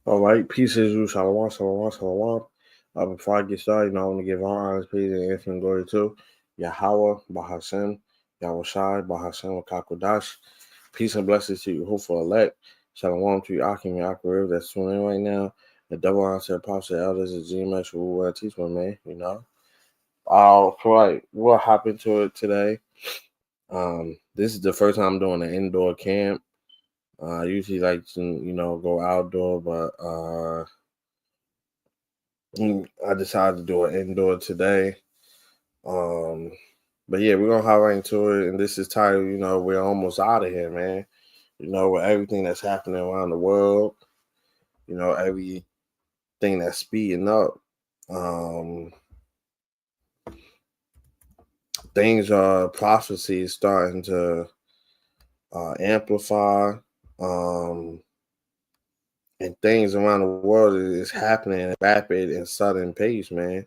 All right, peace is you, shalom, shalom, shalom. Before I get started, I want to give all honors, praise, and infinite glory to Yahweh, Bahashem, Yahawashi, Bahashem, Kakodash. Peace and blessings to you, hopeful elect. Shalom to you, Akim, Yaakov, that's tuning in right now. The double honor to the apostle, elders, and GMS who will teach my man. All right, we'll hop into it today. This is the first time I'm doing an indoor camp. I usually like to, go outdoor, but I decided to do an indoor today. But yeah, we're gonna hop right into it. And this is titled, we're almost out of here, man. With everything that's happening around the world, everything that's speeding up. Things are prophecies starting to amplify. And things around the world is happening at a rapid and sudden pace, man.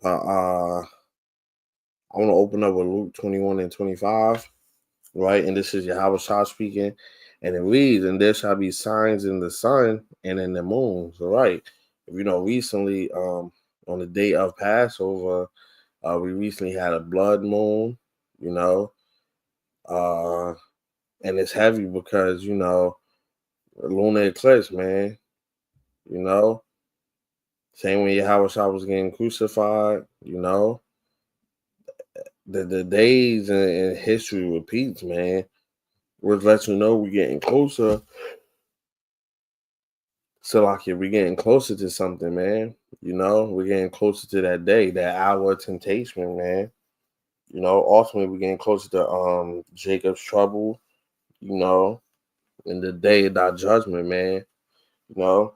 I want to open up with Luke 21 and 25, right? And this is YAHAWASHI speaking. And it reads, and there shall be signs in the sun and in the moon. So, right. Recently, on the day of Passover, we recently had a blood moon, and it's heavy because, lunar eclipse, man, you know, same when Yahweh was getting crucified, the days and history repeats, man. Which lets you know we're getting closer. So like if we're getting closer to something, man. We're getting closer to that day, that hour of temptation, man. Ultimately we're getting closer to Jacob's trouble, and the day of that judgment, man. You know.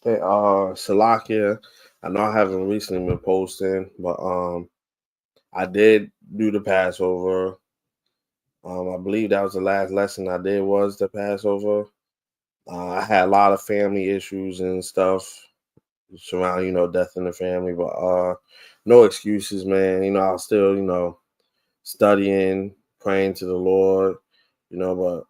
Hey, Salakia, I know I haven't recently been posting, but I did do the Passover. I believe that was the last lesson I did was the Passover. I had a lot of family issues and stuff surrounding, death in the family, but no excuses, man. I was still, studying, praying to the Lord, but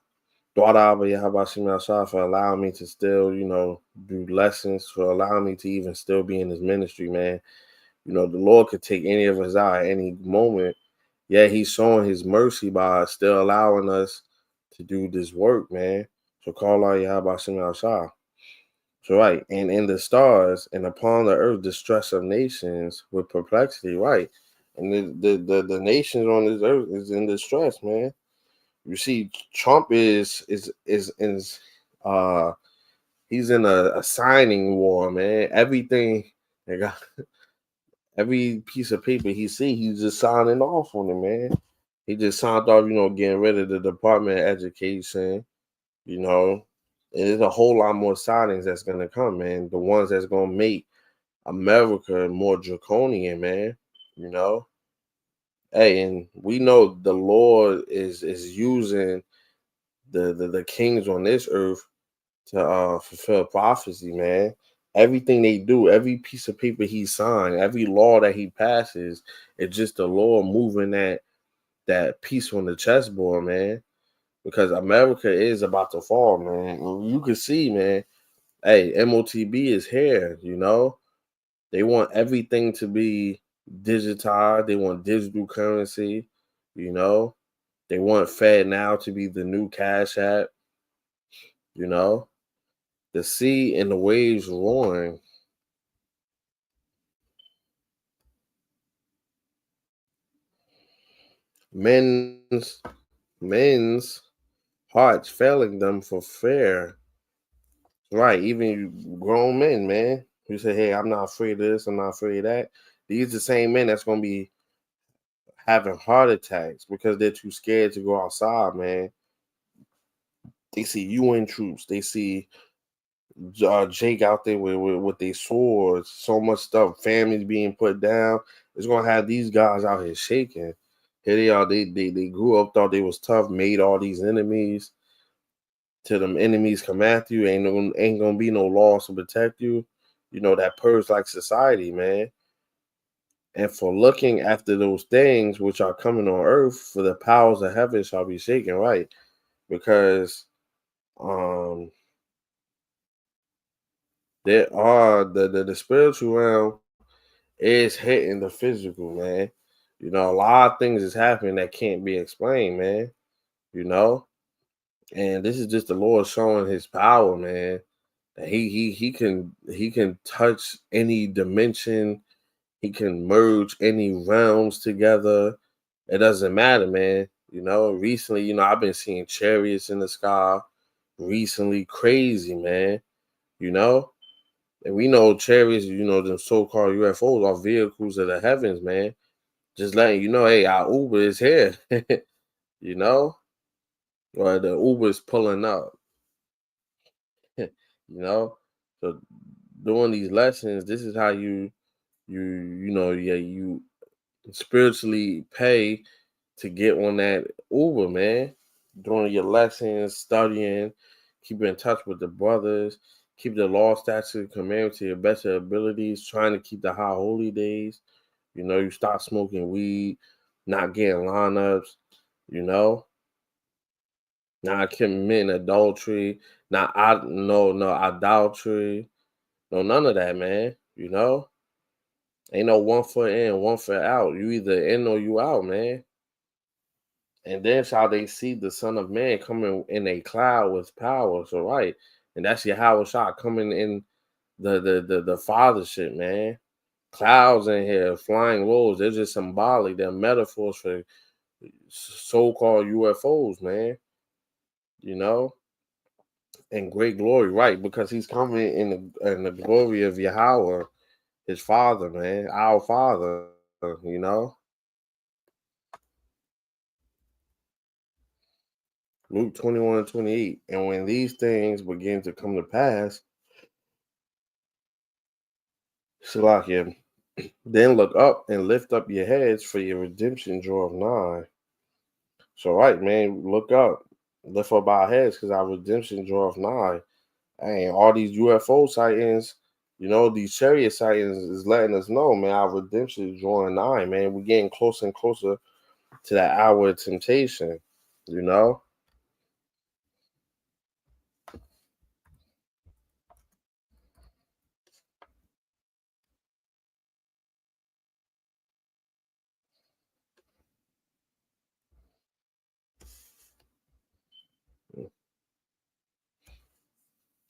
Yahawashi for allowing me to still, do lessons, for allowing me to even still be in this ministry, man. The Lord could take any of us out at any moment. Yeah, he's showing his mercy by still allowing us to do this work, man. So call out Yahawashi. So right, and in the stars and upon the earth, distress of nations with perplexity, right? And the nations on this earth is in distress, man. You see, Trump is uh he's in a signing war, man. Everything they got, every piece of paper he see, he's just signing off on it, man. He just signed off, getting rid of the Department of Education, you know. And there's a whole lot more signings that's gonna come, man. The ones that's gonna make America more draconian, man. You know. Hey, and we know the Lord is using the kings on this earth to fulfill prophecy, man. Everything they do, every piece of paper he signed, every law that he passes, it's just the Lord moving that piece on the chessboard, man. Because America is about to fall, man. You can see, man. Hey, MOTB is here. They want everything to be digitized. They want digital currency. You know, they want Fed now to be the new Cash App. You know, the sea and the waves roaring. Men's hearts failing them for fear. Right, even grown men, man, who say, "Hey, I'm not afraid of this. I'm not afraid of that." These are the same men that's gonna be having heart attacks because they're too scared to go outside, man. They see UN troops. They see Jake out there with their swords. So much stuff. Families being put down. It's gonna have these guys out here shaking. Here they are. They grew up, thought they was tough, made all these enemies. Till them enemies come after you, ain't gonna be no laws to protect you. That purge like society, man. And for looking after those things which are coming on earth, for the powers of heaven shall be shaken, right? Because There are the spiritual realm is hitting the physical, man. You know, a lot of things is happening that can't be explained, man. You know, and this is just the Lord showing His power, man. That he can touch any dimension. He can merge any realms together. It doesn't matter, man. You know, recently, I've been seeing chariots in the sky. Recently, crazy, man. You know, and we know chariots, the so-called UFOs are vehicles of the heavens, man. Just letting you know, hey, our Uber is here. you know, or the Uber is pulling up. you know, so doing these lessons, this is how yeah, you spiritually pay to get on that Uber, man. Doing your lessons, studying, keep in touch with the brothers, keep the law, statute, commandments to your best of abilities, trying to keep the high holy days. You stop smoking weed, not getting lineups, you know, not committing adultery, no idolatry, no none of that, man. Ain't no one foot in, one foot out. You either in or you out, man. And then shall they see the Son of Man coming in a cloud with power. So right. And that's YAHAWASHI coming in the fathership, man. Clouds in here, flying rolls. They're just symbolic. They're metaphors for so-called UFOs, man. You know, and great glory, right? Because he's coming in the glory of Yahweh, his father, man, our father. You know, Luke 21 and 28. And when these things begin to come to pass, Salakia, then look up and lift up your heads, for your redemption draweth nigh. So, right, man, look up, lift up our heads, because our redemption draweth nigh. And all these UFO sightings, these chariot sightings is letting us know, man, our redemption is drawing nigh, man. We're getting closer and closer to that hour of temptation, you know?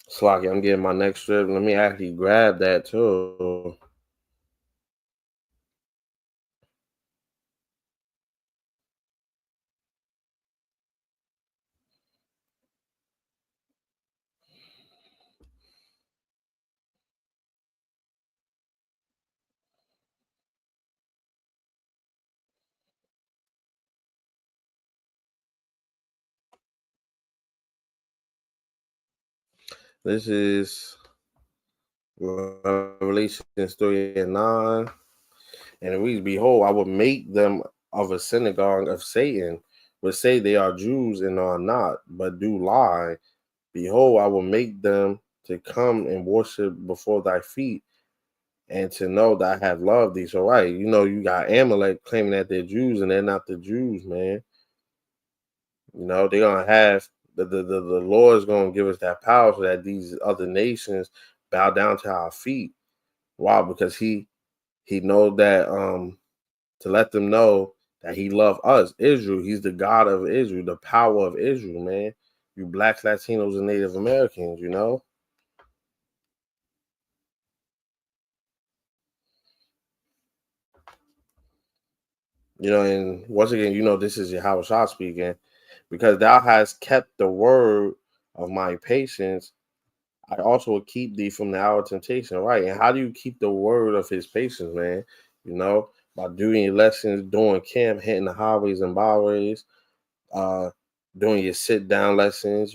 Slocky, I'm getting my next trip. Let me actually grab that too. This is Revelation 3 and 9. And it reads, Behold, I will make them of a synagogue of Satan, which say they are Jews and are not, but do lie. Behold, I will make them to come and worship before thy feet, and to know that I have loved thee. So, right, you got Amalek claiming that they're Jews and they're not the Jews, man. They're gonna have the Lord is gonna give us that power so that these other nations bow down to our feet. Why? Because he know that to let them know that he loved us, Israel. He's the God of Israel, the power of Israel, man. You blacks, Latinos, and Native Americans, and once again, this is Yahweh Shah speaking, because thou hast kept the word of my patience. I also will keep thee from the hour of temptation, right? And how do you keep the word of his patience, man? By doing your lessons, doing camp, hitting the highways and byways, uh, doing your sit down lessons,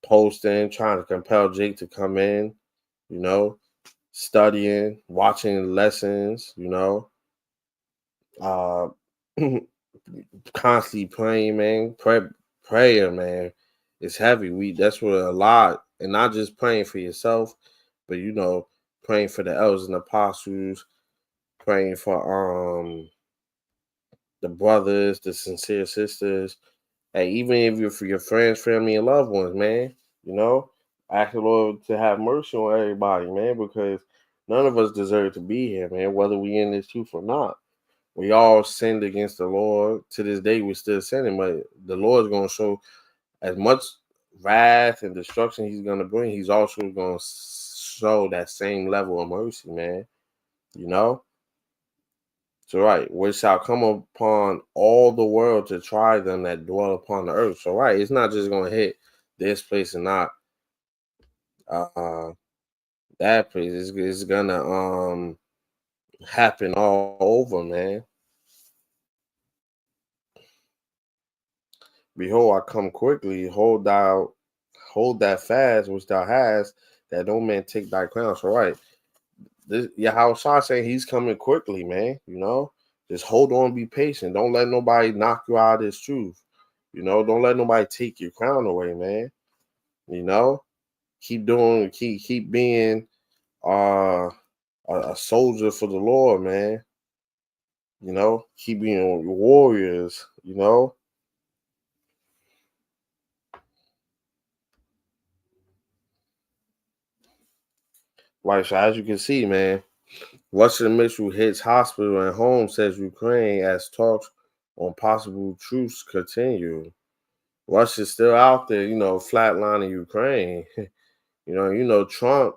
posting, trying to compel Jake to come in, you know, studying, watching lessons, uh, constantly praying, man. Prayer, man, is heavy. That's what a lot, and not just praying for yourself, but praying for the elders and apostles, praying for the brothers, the sincere sisters, and even if you're for your friends, family, and loved ones, man. You know, Ask the Lord to have mercy on everybody, man, because none of us deserve to be here, man, whether we in this truth or not. We all sinned against the Lord. To this day, we're still sinning, but the Lord's going to show as much wrath and destruction he's going to bring. He's also going to show that same level of mercy, man. You know? So, right, which shall come upon all the world to try them that dwell upon the earth. So, right, it's not just going to hit this place and not uh that place. It's gonna happen all over, man. Behold, I come quickly. Hold that fast which thou hast, that no man take thy crown. So right, this YAHAWASHI saying he's coming quickly, man. You know, just hold on, be patient. Don't let nobody knock you out of this truth. You know, don't let nobody take your crown away, man. You know, keep being a soldier for the Lord, man. You know, keep being warriors. You know, like so as you can see, man. Russian missile hits hospital and home, says Ukraine, as talks on possible truce continue. Russia's still out there, you know, flatlining Ukraine. Trump,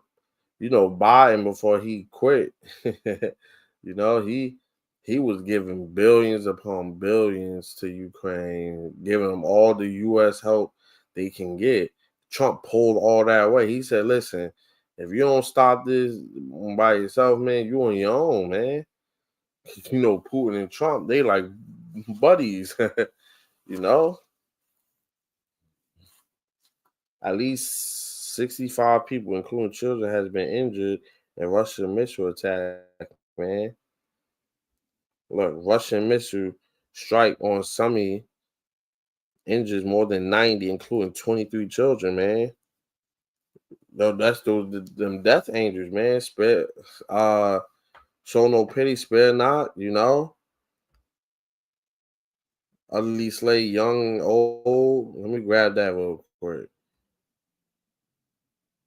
Biden before he quit. He was giving billions upon billions to Ukraine, giving them all the US help they can get. Trump pulled all that away. He said, listen, if you don't stop this by yourself, man, you on your own, man. Putin and Trump, they like buddies, you know. At least 65 people, including children, has been injured in Russian missile attack, man. Look, Russian missile strike on Sumy injures more than 90, including 23 children, man. No, that's them death angels, man. Show no pity, spare not, utterly slay young, old. Let me grab that real quick.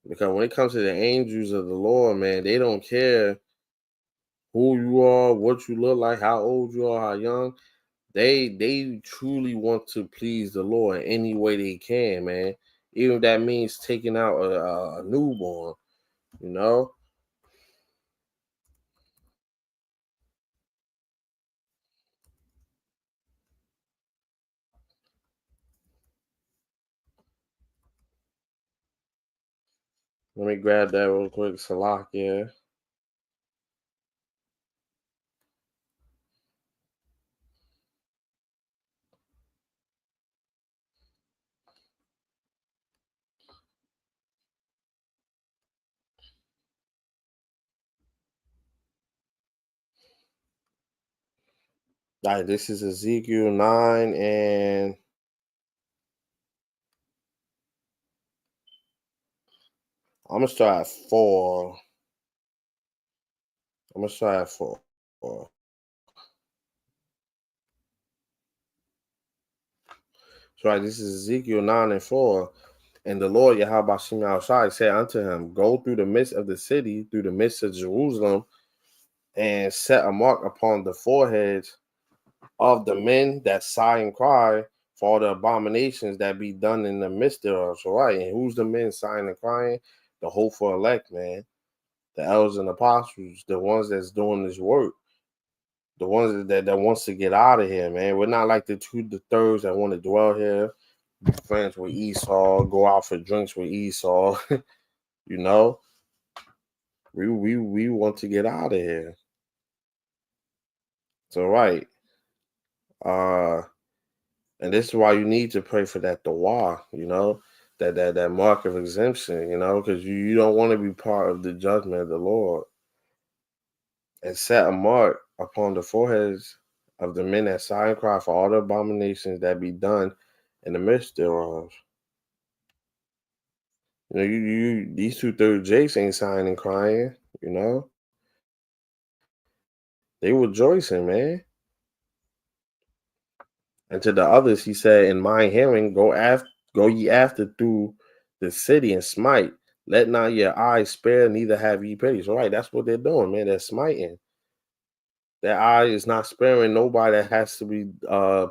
Because when it comes to the angels of the Lord, man, they don't care who you are, what you look like, how old you are, how young. They truly want to please the Lord in any way they can, man. Even if that means taking out a newborn, you know. Let me grab that real quick, Salakia. All right, this is Ezekiel 9, and I'm gonna start at 4. I'm gonna start at 4. So right, this is Ezekiel 9 and 4. And the Lord Yahweh said unto him, go through the midst of the city, through the midst of Jerusalem, and set a mark upon the foreheads of the men that sigh and cry for all the abominations that be done in the midst thereof. So right, and who's the men sighing and crying? The hopeful elect, man. The elders and apostles, the ones that's doing this work, the ones that wants to get out of here, man. We're not like the thirds that want to dwell here, be friends with Esau, go out for drinks with Esau. you know, we want to get out of here. So right, uh, and this is why you need to pray for that dua, that mark of exemption, because you don't want to be part of the judgment of the Lord. And set a mark upon the foreheads of the men that sigh and cry for all the abominations that be done in the midst thereof. These two third Jakes ain't sighing and crying, they rejoicing, man. And to the others, he said, in my hearing, go ye after through the city and smite. Let not your eyes spare, neither have ye pity. So right, that's what they're doing, man. They're smiting. Their eye is not sparing nobody that has to be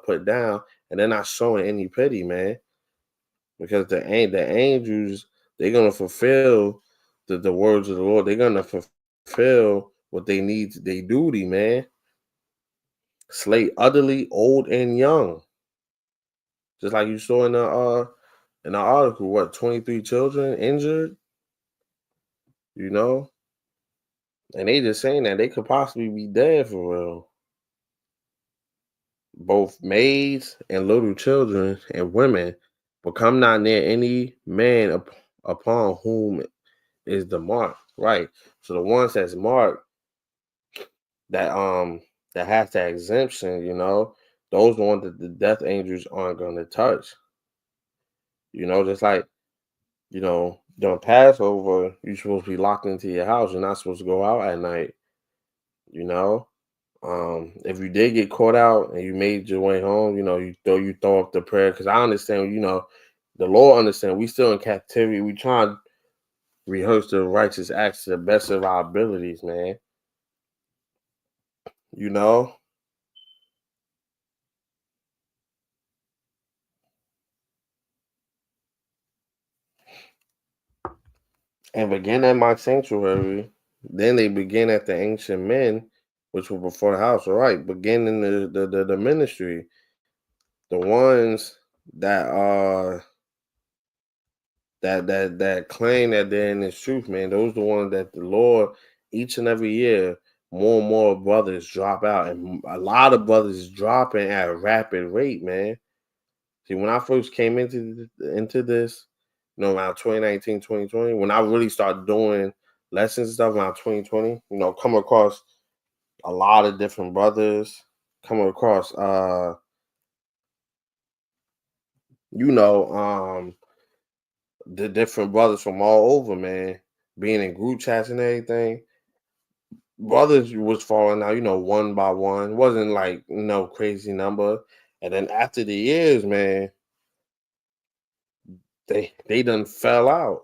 put down, and they're not showing any pity, man. Because the angels, they're gonna fulfill the words of the Lord. They're gonna fulfill what they need, their duty, man. Slay utterly old and young. Just like you saw in the article, what, 23 children injured, you know? And they just saying that they could possibly be dead for real. Both maids and little children and women, but come not near any man upon whom is the mark. Right. So the ones that's marked that has that exemption, those ones that the death angels aren't gonna touch. Just like, during Passover, you're supposed to be locked into your house. You're not supposed to go out at night, you know. If you did get caught out and you made your way home, you throw up the prayer. Because I understand, the Lord understand we still in captivity. We try to rehearse the righteous acts to the best of our abilities, man. You know, and begin at my sanctuary. Then they begin at the ancient men, which were before the house. All right, begin in the ministry. The ones that that claim that they're in this truth, man. Those the ones that the Lord each and every year more and more brothers drop out, and a lot of brothers is dropping at a rapid rate, man. See, when I first came into this, around 2019, 2020, when I really started doing lessons and stuff around 2020, come across a lot of different brothers, coming across you know, the different brothers from all over, man, being in group chats and everything. Brothers was falling out, one by one. Wasn't like no crazy number. And then after the years, man, they done fell out.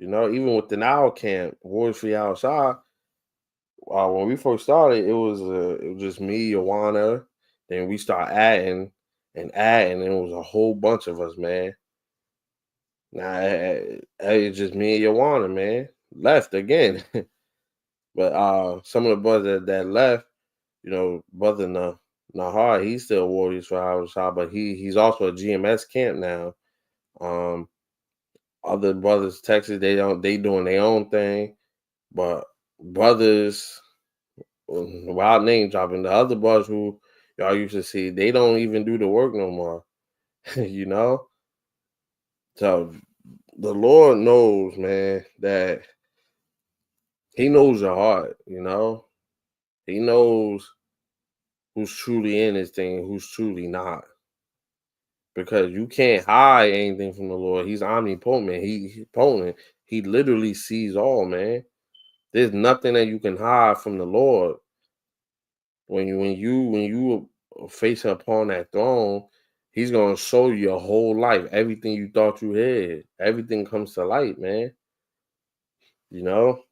Even within our camp, Y outside. When we first started, it was just me, Joanna. Then we start adding and adding, and it was a whole bunch of us, man. Now it's just me and Joanna, man. Left again. But some of the brothers that left, brother Nahar, he's still Warriors for Howard, but he's also a GMS camp now. Um, Other brothers, Texas, they doing their own thing, but brothers, wild name dropping, the other brothers who y'all used to see, they don't even do the work no more, you know. So the Lord knows, man, that He knows your heart, He knows who's truly in this thing, who's truly not. Because you can't hide anything from the Lord. He's omnipotent. He's potent. He literally sees all, man. There's nothing that you can hide from the Lord. When you face upon that throne, He's gonna show you your whole life, everything you thought you had. Everything comes to light, man. You know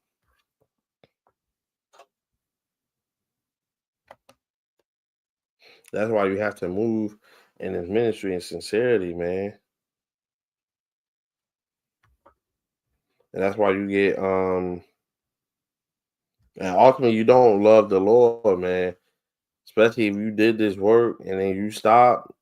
that's why you have to move in His ministry in sincerity, man. And that's why you get and ultimately you don't love the Lord, man. Especially if you did this work and then you stop,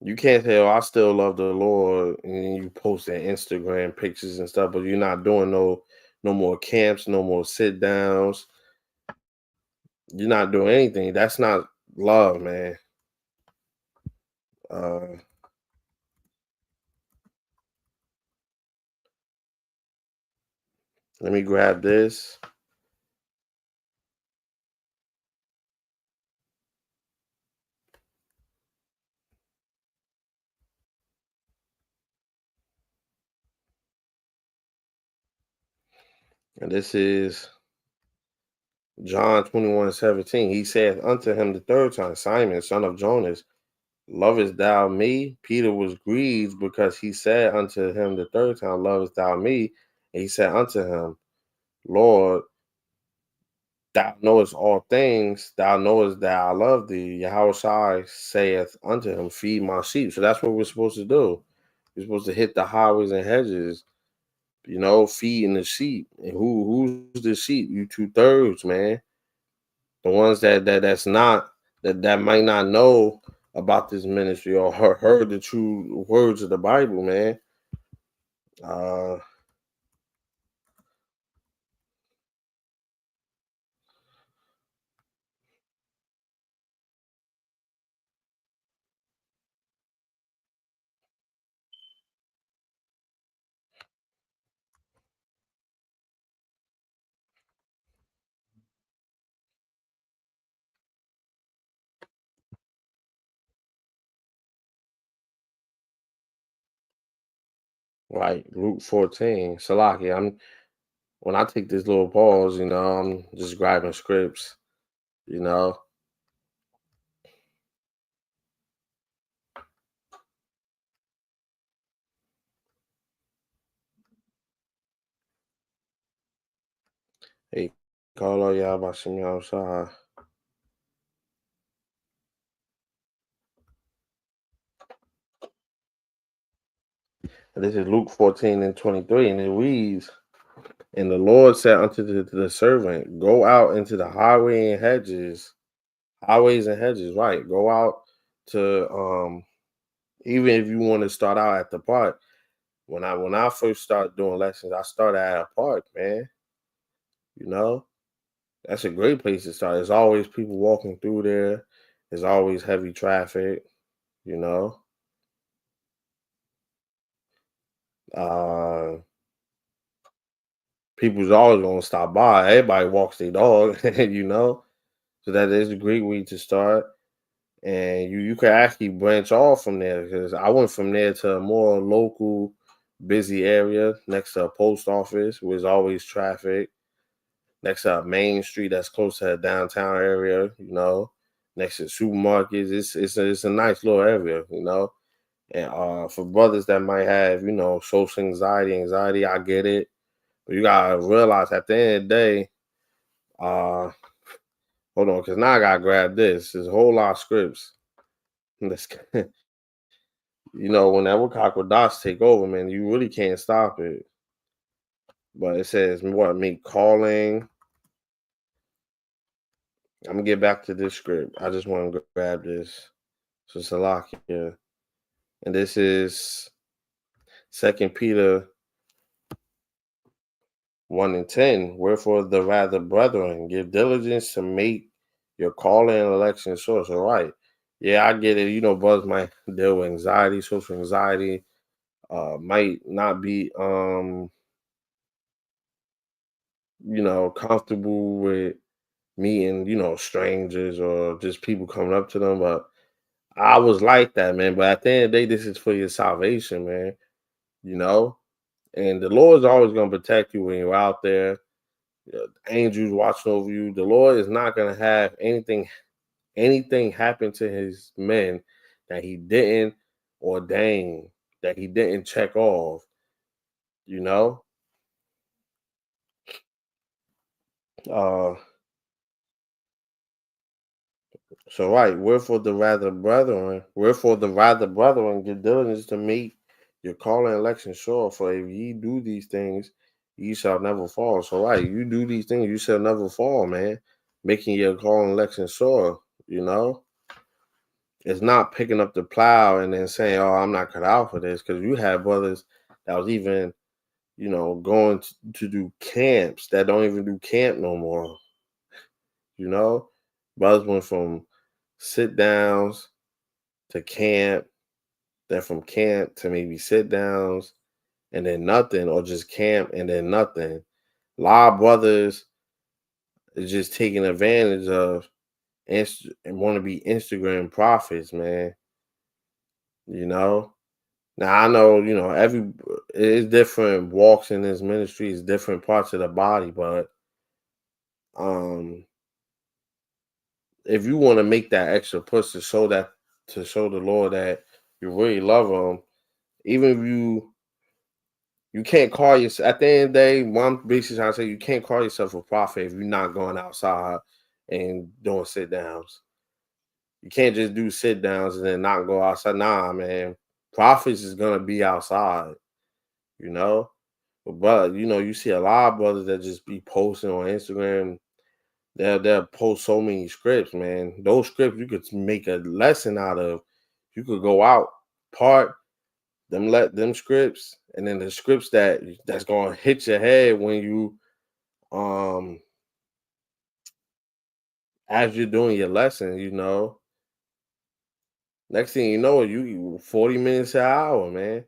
you can't say, "Oh, I still love the Lord," and then you post their Instagram pictures and stuff, but you're not doing no more camps, no more sit downs. You're not doing anything. That's not love, man. Uh, Let me grab this. And this is John 21:17. He saith unto him the third time, Simon, son of Jonas, Lovest thou me? Peter was grieved because he said unto him the third time, Lovest thou me? And he said unto him, Lord, thou knowest all things, thou knowest that I love thee. Yahushua saith unto him, Feed my sheep. So that's what we're supposed to do. We're supposed to hit the highways and hedges, feeding the sheep. And who's the sheep? You 2/3, man. The ones that's not that might not know about this ministry or heard the true words of the Bible, man. Uh, like Luke 14. Salaki, when I take this little pause, I'm just grabbing scripts, you know. Hey, call all y'all about some outside. This is Luke 14 and 23, and it reads, And the Lord said unto the servant, Go out into the highways and hedges, right? Go out to even if you want to start out at the park. When I first started doing lessons, I started at a park, man. You know, that's a great place to start. There's always people walking through there. There's always heavy traffic, you know. Uh People's always gonna stop by. Everybody walks their dog, you know. So that is a great way to start. And you could actually branch off from there because I went from there to a more local, busy area next to a post office where there's always traffic. Next to a main street that's close to a downtown area, next to supermarkets. It's a nice little area, And for brothers that might have, social anxiety, I get it. But you gotta realize at the end of the day, uh, hold on, because now I gotta grab this. There's a whole lot of scripts. Let's whenever dots take over, man, you really can't stop it. But it says what me calling. I'm gonna get back to this script. I just want to grab this. So Salakia. And this is Second Peter 1 and 10. Wherefore the rather, brethren, give diligence to make your calling and election sure. So right. Yeah, I get it. Brothers might deal with anxiety, social anxiety, might not be comfortable with meeting, strangers or just people coming up to them. But I was like that, man. But at the end of the day, this is for your salvation, man. You know, and the Lord's always gonna protect you when you're out there. Angels watching over you. The Lord is not gonna have anything happen to his men that he didn't ordain, that he didn't check off, you know. Uh so right, wherefore the rather brethren get diligence to make your call and election sure, for if ye do these things, ye shall never fall. So right, you do these things, you shall never fall, man. Making your call and election sure, you know. It's not picking up the plow and then saying, "Oh, I'm not cut out for this," because you have brothers that was even, going to do camps that don't even do camp no more. You know, brothers went from sit downs to camp, then from camp to maybe sit downs, and then nothing, or just camp and then nothing. A lot of brothers is just taking advantage of and want to be Instagram prophets, man. You know, Now I know, every it's different walks in this ministry, it's different parts of the body, but um if you want to make that extra push to show that to show the Lord that you really love him. Even if you can't call yourself, at the end of the day, one basically trying to say you can't call yourself a prophet if you're not going outside and doing sit downs. You can't just do sit downs and then not go outside. Nah, man. Prophets is gonna be outside, you know. But you see a lot of brothers that just be posting on Instagram. They'll post so many scripts, man. Those scripts you could make a lesson out of. You could go out, part let them scripts, and then the scripts that's gonna hit your head when you as you're doing your lesson. Next thing you know, you 40 minutes to an hour, man.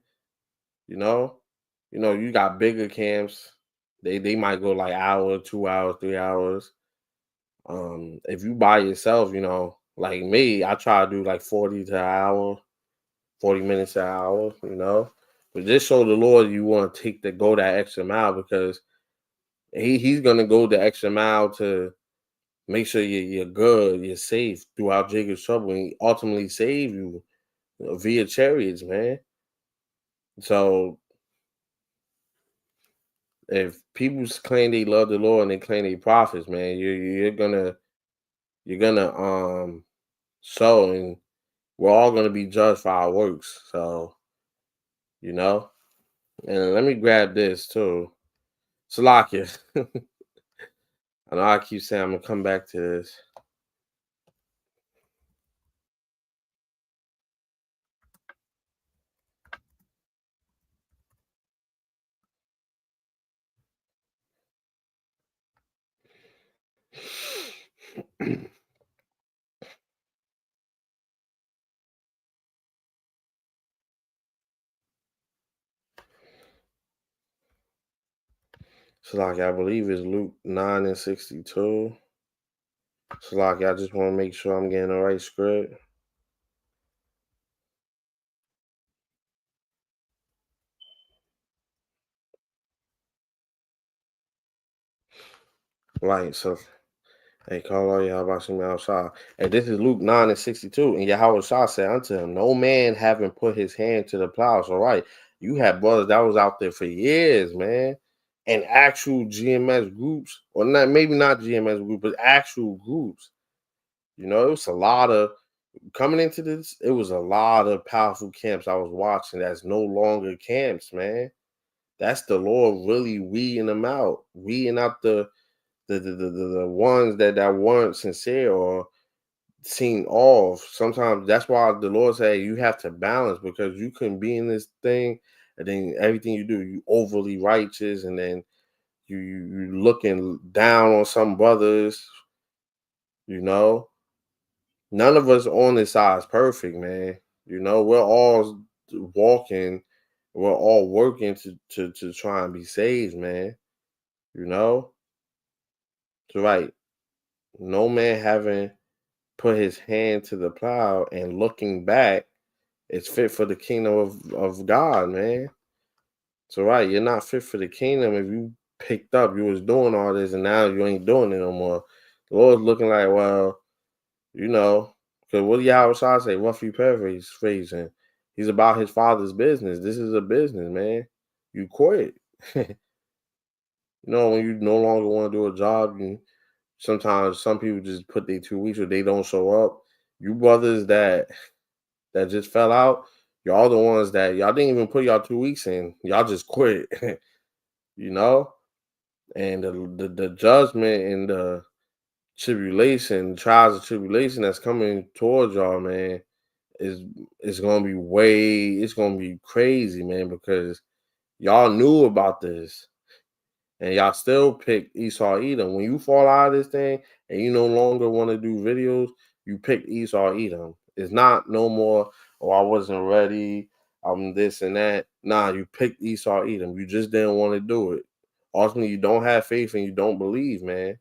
You know, you got bigger camps. They might go like hour, 2 hours, 3 hours. If you by yourself, like me, I try to do like 40 to an hour, 40 minutes to an hour. But just show the Lord you want to go that extra mile, because he's gonna go the extra mile to make sure you're good, you're safe throughout Jacob's trouble, and he ultimately save you, via chariots, man. So if people claim they love the Lord and they claim they prophets, man, you're gonna sow, and we're all gonna be judged for our works. So you know, and let me grab this too. Salakia. I know I keep saying I'm gonna come back to this. Salakia, I believe it's Luke 9:62. Salakia, I just want to make sure I'm getting the right script. Right, so hey, call all YAHAWASHI outside. And this is Luke 9:62. And YAHAWASHI said unto him, no man having put his hand to the plow. So right, you had brothers that was out there for years, man. And actual GMS groups, or not, maybe not GMS groups, but actual groups. It was a lot of coming into this, it was a lot of powerful camps I was watching that's no longer camps, man. That's the Lord really weeding them out, weeding out the ones that weren't sincere or seen off. Sometimes that's why the Lord say you have to balance, because you can be in this thing and then everything you do, you overly righteous, and then you looking down on some brothers, you know. None of us on this side is perfect, man. We're all walking, we're all working to try and be saved, man. You know? So right. No man having put his hand to the plow and looking back is fit for the kingdom of God, man. So right, you're not fit for the kingdom if you picked up, you was doing all this, and now you ain't doing it no more. The Lord's looking like, well, because what Yahweh Shah say, roughly paraphrasing, he's about his father's business. This is a business, man. You quit. When you no longer want to do a job, sometimes some people just put their 2 weeks or they don't show up. You brothers that just fell out, y'all the ones that y'all didn't even put y'all 2 weeks in. Y'all just quit. you know? And the judgment and the tribulation, trials and tribulation that's coming towards y'all, man, is gonna be it's gonna be crazy, man, because y'all knew about this and y'all still pick Esau Edom. When you fall out of this thing and you no longer want to do videos, you pick Esau Edom. It's not no more, oh, I wasn't ready, I'm this and that. Nah, you picked Esau Edom. You just didn't want to do it. Ultimately, you don't have faith and you don't believe, man.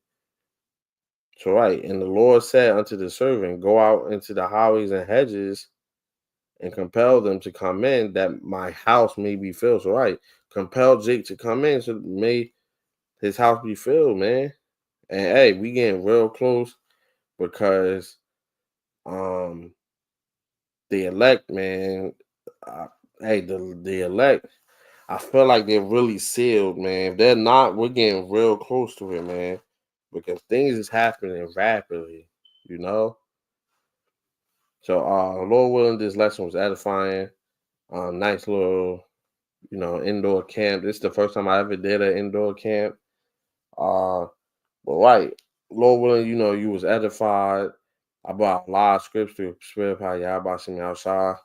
So right, and the Lord said unto the servant, go out into the highways and hedges and compel them to come in, that my house may be filled. So right, compel Jake to come in, so may his house be filled, man. And hey, we getting real close, because the elect, man. Uh, hey, the elect. I feel like they're really sealed, man. If they're not, we're getting real close to it, man. Because things is happening rapidly, you know. So, Lord willing, this lesson was edifying. Nice little, indoor camp. This is the first time I ever did an indoor camp. Uh, but right, Lord willing, you was edified. I brought a lot of scripts through Spirit Power YAHAWASHI outside,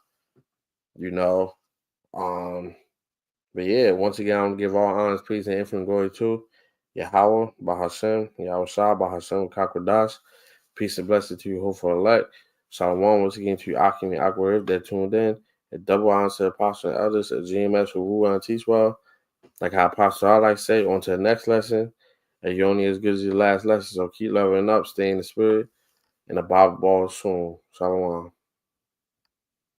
you know. Um, but yeah, once again, I'm gonna give all honors, praise, and infinite glory to Yahweh, Bahashem, Yahweh Shah, Bahashem, Kakwadash. Peace and blessing to you, hopeful elect. Shalom once again to you, Akim and Aquarif that tuned in. A double honor to the apostle and others at GMS for Wu and Teach Well. Like how Apostle I like to say, on to the next lesson. And you're only as good as your last lesson, so keep leveling up, stay in the spirit, and the Bible ball soon. Shalom.